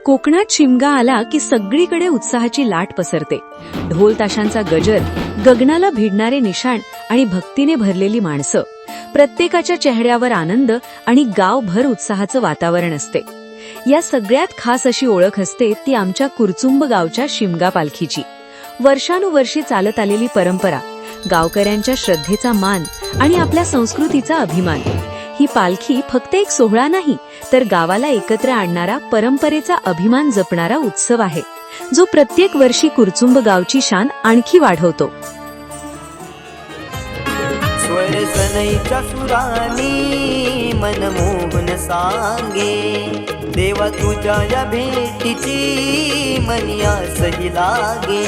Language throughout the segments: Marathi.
कोकणात शिमगा आला की सगळीकडे उत्साहाची लाट पसरते. ढोल ताशांचा गजर, गगनाला भिडणारे निशाण आणि भक्तीने भरलेली माणसं. प्रत्येकाच्या चेहऱ्यावर आनंद आणि गावभर उत्साहाचं वातावरण असते. या सगळ्यात खास अशी ओळख असते ती आमच्या कुरचुंब गावच्या शिमगा पालखीची. वर्षानुवर्षी चालत आलेली परंपरा, गावकऱ्यांच्या श्रद्धेचा मान आणि आपल्या संस्कृतीचा अभिमान. ही पालखी फक्त एक सोहळा नाही, तर गावाला एकत्र आणणारा, परंपरेचा अभिमान जपणारा उत्सव आहे, जो प्रत्येक वर्षी कुरचुंब गावची शान आणखी वाढवतो. स्वर सनईच्या सुरानी मनमोहन सांगे, देवा तुझ्या या भेटीची मनिया सही लागे.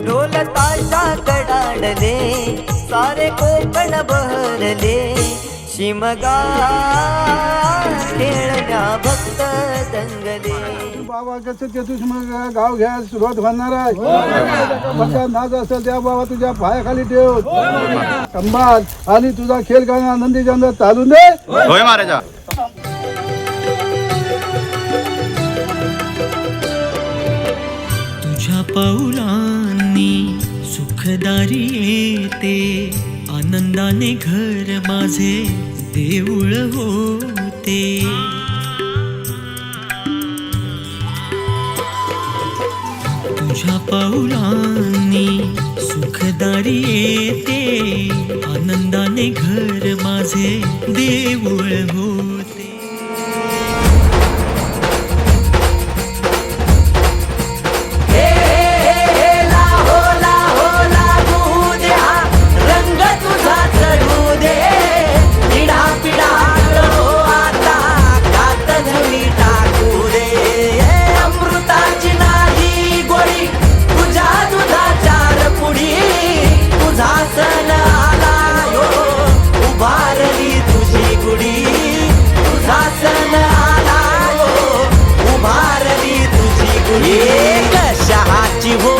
ढोल ताशा कडाडले, सारे कोकण बहरले, शिमगा खेळण्या भक्त दंगले. बाबा कसं ते तुझ मग गाव घ्यायला सुरुवात होणार आहे. भक्ता नाच असेल त्या बाबा तुझ्या पायाखाली ठेव. संभात आणि तुझा खेळ गाणं आनंदी चंद चालून दे. होय महाराजा. तुझ्या पाऊलांनी सुखदारी येते, आनंदाने घर माझे देऊळ होते. तुझ्या पाऊलांनी सुखदारी येते, आनंदाने घर माझे देऊळ होते. शहाची हो